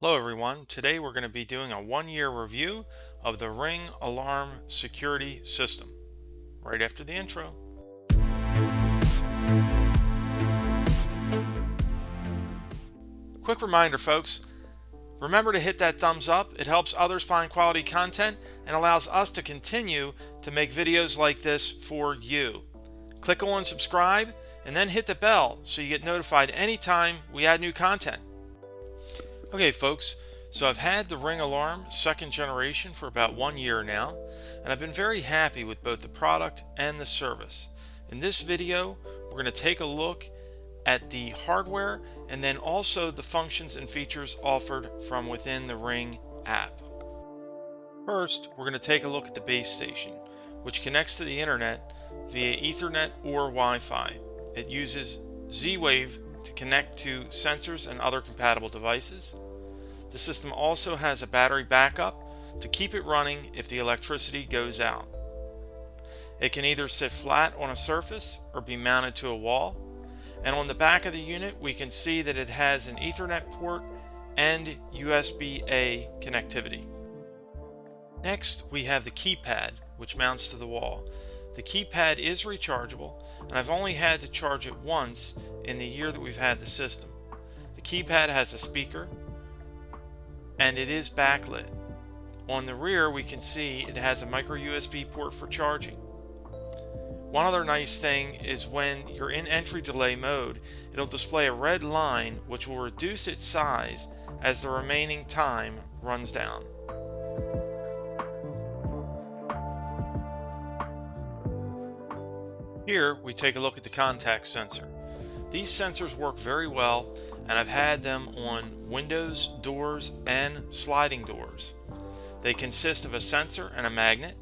Hello everyone, today we're going to be doing a one-year review of the Ring Alarm Security System, right after the intro. Quick reminder folks, remember to hit that thumbs up. It helps others find quality content and allows us to continue to make videos like this for you. Click on subscribe and then hit the bell so you get notified anytime we add new content. Okay folks, so I've had the Ring Alarm second generation for about 1 year now, and I've been very happy with both the product and the service. In this video, we're going to take a look at the hardware and then also the functions and features offered from within the Ring app. First, we're going to take a look at the base station, which connects to the internet via Ethernet or Wi-Fi. It uses Z-Wave to connect to sensors and other compatible devices. The system also has a battery backup to keep it running if the electricity goes out. It can either sit flat on a surface or be mounted to a wall. And on the back of the unit, we can see that it has an Ethernet port and USB-A connectivity. Next, we have the keypad, which mounts to the wall. The keypad is rechargeable, and I've only had to charge it once in the year that we've had the system. The keypad has a speaker, and it is backlit. On the rear, we can see it has a micro USB port for charging. One other nice thing is when you're in entry delay mode, it'll display a red line which will reduce its size as the remaining time runs down. Here we take a look at the contact sensor. These sensors work very well, and I've had them on windows, doors, and sliding doors. They consist of a sensor and a magnet.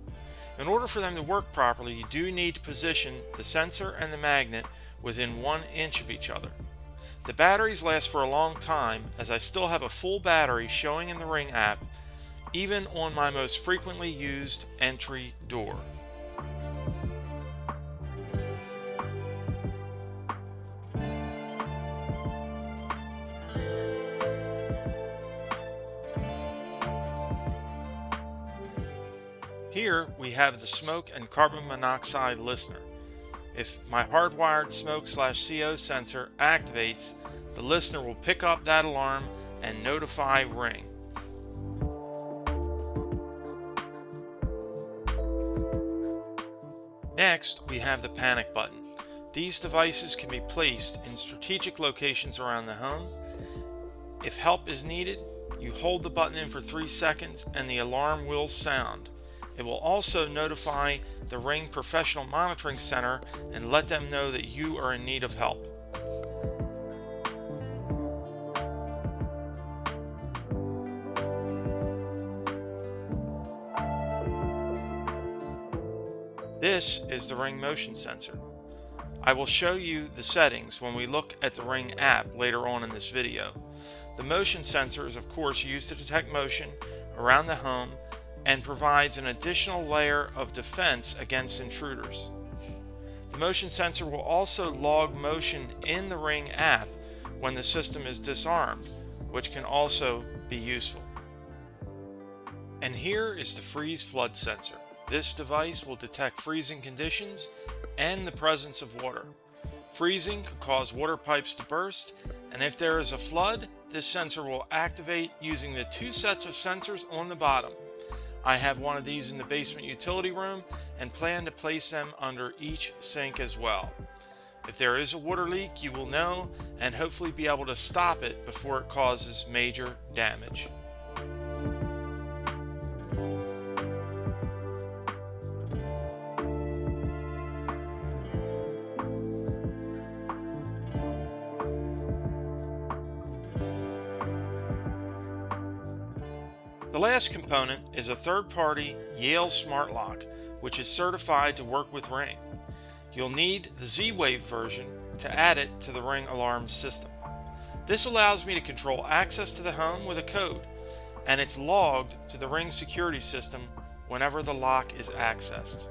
In order for them to work properly, you do need to position the sensor and the magnet within 1 inch of each other. The batteries last for a long time, as I still have a full battery showing in the Ring app, even on my most frequently used entry door. Here we have the smoke and carbon monoxide listener. If my hardwired smoke/CO sensor activates, the listener will pick up that alarm and notify Ring. Next, we have the panic button. These devices can be placed in strategic locations around the home. If help is needed, you hold the button in for 3 seconds and the alarm will sound. It will also notify the Ring Professional Monitoring Center and let them know that you are in need of help. This is the Ring motion sensor. I will show you the settings when we look at the Ring app later on in this video. The motion sensor is of course used to detect motion around the home and provides an additional layer of defense against intruders. The motion sensor will also log motion in the Ring app when the system is disarmed, which can also be useful. And here is the freeze flood sensor. This device will detect freezing conditions and the presence of water. Freezing could cause water pipes to burst, and if there is a flood, this sensor will activate using the 2 sets of sensors on the bottom. I have one of these in the basement utility room and plan to place them under each sink as well. If there is a water leak, you will know and hopefully be able to stop it before it causes major damage. The last component is a third-party Yale Smart Lock, which is certified to work with Ring. You'll need the Z-Wave version to add it to the Ring alarm system. This allows me to control access to the home with a code, and it's logged to the Ring security system whenever the lock is accessed.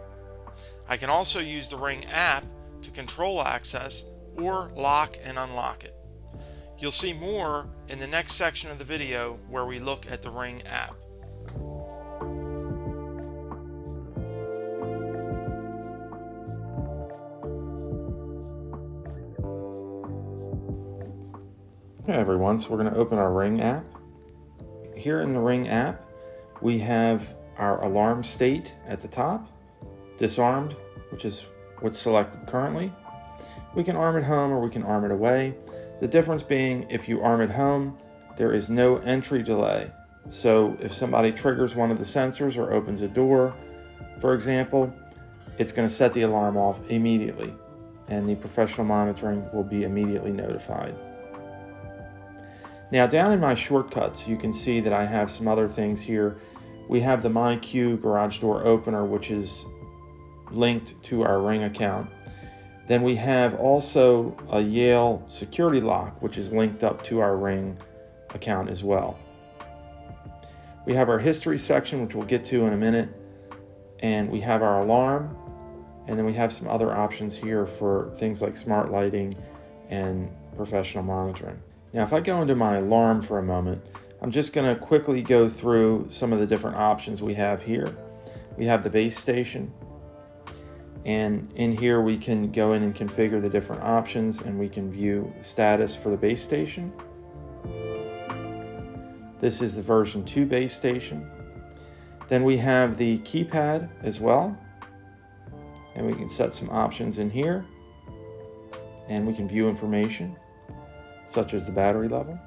I can also use the Ring app to control access or lock and unlock it. You'll see more in the next section of the video where we look at the Ring app. Hey everyone, so we're going to open our Ring app. Here in the Ring app, we have our alarm state at the top, disarmed, which is what's selected currently. We can arm it home or we can arm it away. The difference being, if you arm it home, there is no entry delay. So if somebody triggers one of the sensors or opens a door, for example, it's going to set the alarm off immediately, and the professional monitoring will be immediately notified. Now down in my shortcuts, you can see that I have some other things here. We have the MyQ garage door opener, which is linked to our Ring account. Then we have also a Yale security lock, which is linked up to our Ring account as well. We have our history section, which we'll get to in a minute, and we have our alarm, and then we have some other options here for things like smart lighting and professional monitoring. Now, if I go into my alarm for a moment, I'm just going to quickly go through some of the different options we have here. We have the base station, and in here we can go in and configure the different options, and we can view status for the base station. This is the version 2 base station. Then we have the keypad as well, and we can set some options in here, and we can view information such as the battery level.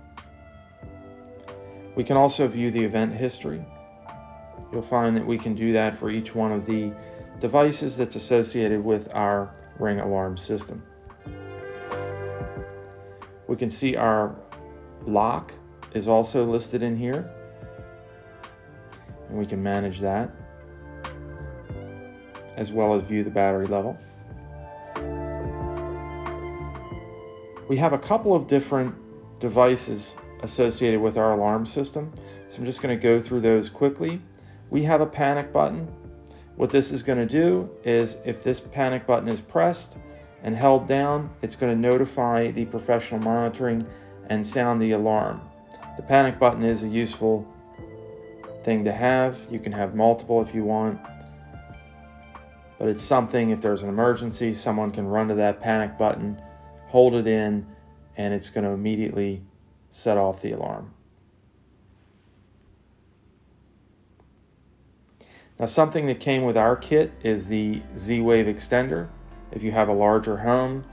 We can also view the event history. You'll find that we can do that for each one of the devices that's associated with our Ring alarm system. We can see our lock is also listed in here, and we can manage that, as well as view the battery level. We have a couple of different devices associated with our alarm system, so I'm just going to go through those quickly. We have a panic button. What this is going to do is, if this panic button is pressed and held down, it's going to notify the professional monitoring and sound the alarm. The panic button is a useful thing to have. You can have multiple if you want, but it's something, if there's an emergency, someone can run to that panic button, hold it in, and it's going to immediately set off the alarm. Now, something that came with our kit is the Z-Wave extender. If you have a larger home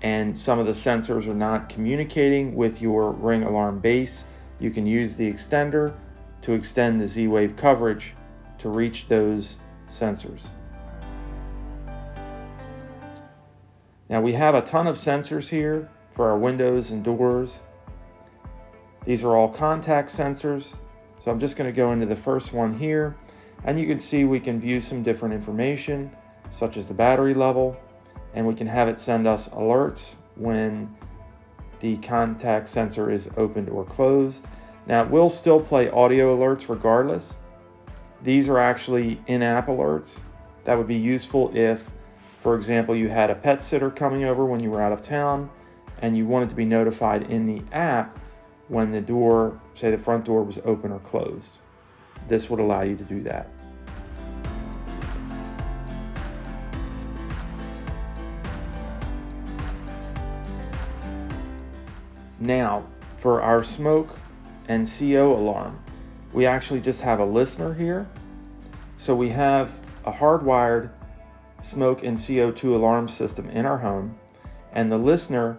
and some of the sensors are not communicating with your Ring alarm base, you can use the extender to extend the Z-Wave coverage to reach those sensors. Now, we have a ton of sensors here for our windows and doors. These are all contact sensors. So I'm just going to go into the first one here, and you can see we can view some different information, such as the battery level, and we can have it send us alerts when the contact sensor is opened or closed. Now, it will still play audio alerts regardless. These are actually in-app alerts. That would be useful if, for example, you had a pet sitter coming over when you were out of town and you wanted to be notified in the app when the door, say the front door, was open or closed. This would allow you to do that. Now, for our smoke and CO alarm, we actually just have a listener here. So we have a hardwired smoke and CO2 alarm system in our home, and the listener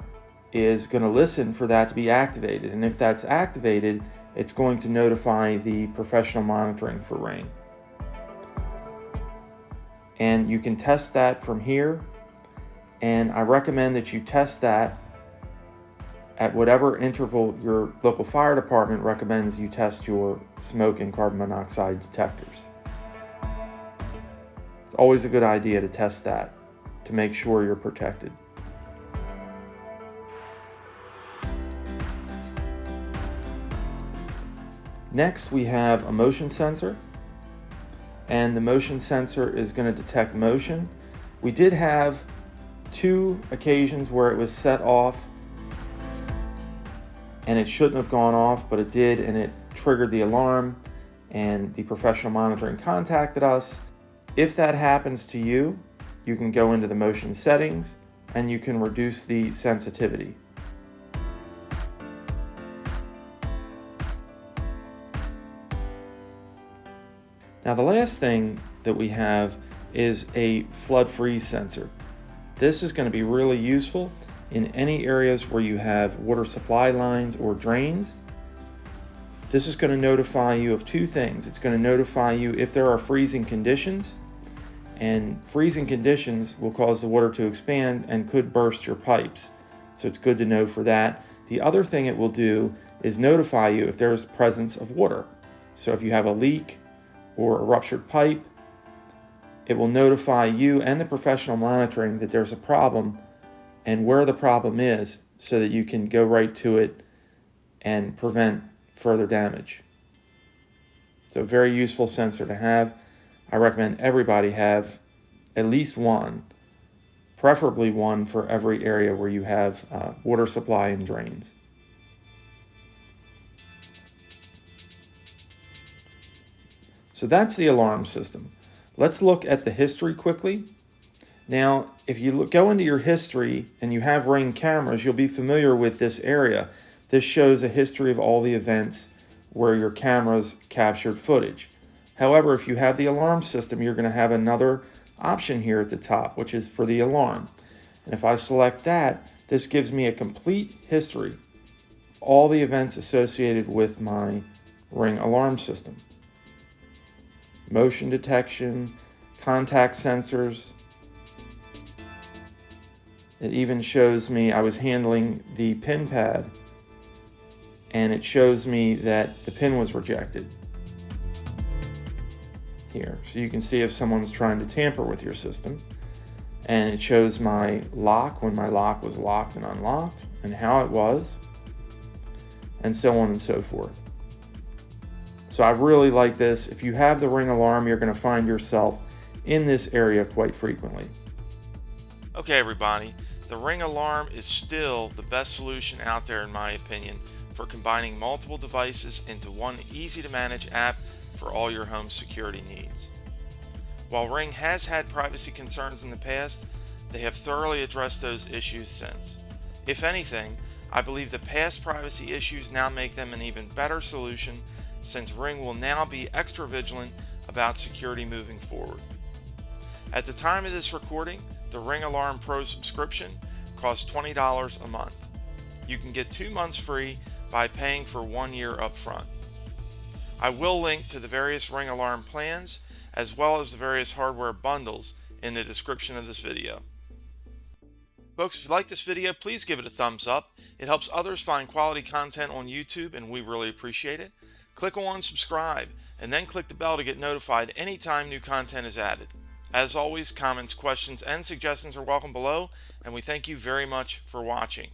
is going to listen for that to be activated, and if that's activated, it's going to notify the professional monitoring for Ring. And you can test that from here, and I recommend that you test that at whatever interval your local fire department recommends you test your smoke and carbon monoxide detectors. It's always a good idea to test that to make sure you're protected. Next, we have a motion sensor, and the motion sensor is going to detect motion. We did have 2 occasions where it was set off and it shouldn't have gone off, but it did, and it triggered the alarm, and the professional monitoring contacted us. If that happens to you, you can go into the motion settings and you can reduce the sensitivity. Now the last thing that we have is a flood freeze sensor. This is going to be really useful in any areas where you have water supply lines or drains. This is going to notify you of two things. It's going to notify you if there are freezing conditions, and freezing conditions will cause the water to expand and could burst your pipes. So it's good to know for that. The other thing it will do is notify you if there's presence of water. So if you have a leak or a ruptured pipe, it will notify you and the professional monitoring that there's a problem and where the problem is, so that you can go right to it and prevent further damage. So a very useful sensor to have. I recommend everybody have at least one, preferably one for every area where you have water supply and drains. So that's the alarm system. Let's look at the history quickly. Now, if you go into your history and you have Ring cameras, you'll be familiar with this area. This shows a history of all the events where your cameras captured footage. However, if you have the alarm system, you're going to have another option here at the top, which is for the alarm. And if I select that, this gives me a complete history of all the events associated with my Ring alarm system. Motion detection, contact sensors. It even shows me I was handling the pin pad, and it shows me that the pin was rejected here. So you can see if someone's trying to tamper with your system. And it shows my lock, when my lock was locked and unlocked, and how it was, and so on and so forth. So I really like this. If you have the Ring alarm, you're going to find yourself in this area quite frequently. Okay, everybody, the Ring alarm is still the best solution out there in my opinion for combining multiple devices into one easy to manage app for all your home security needs. While Ring has had privacy concerns in the past, they have thoroughly addressed those issues since. If anything, I believe the past privacy issues now make them an even better solution, since Ring will now be extra vigilant about security moving forward. At the time of this recording, the Ring Alarm Pro subscription costs $20 a month. You can get 2 months free by paying for 1 year up front. I will link to the various Ring Alarm plans as well as the various hardware bundles in the description of this video. Folks, if you like this video, please give it a thumbs up. It helps others find quality content on YouTube, and we really appreciate it. Click on subscribe and then click the bell to get notified anytime new content is added. As always, comments, questions, and suggestions are welcome below, and we thank you very much for watching.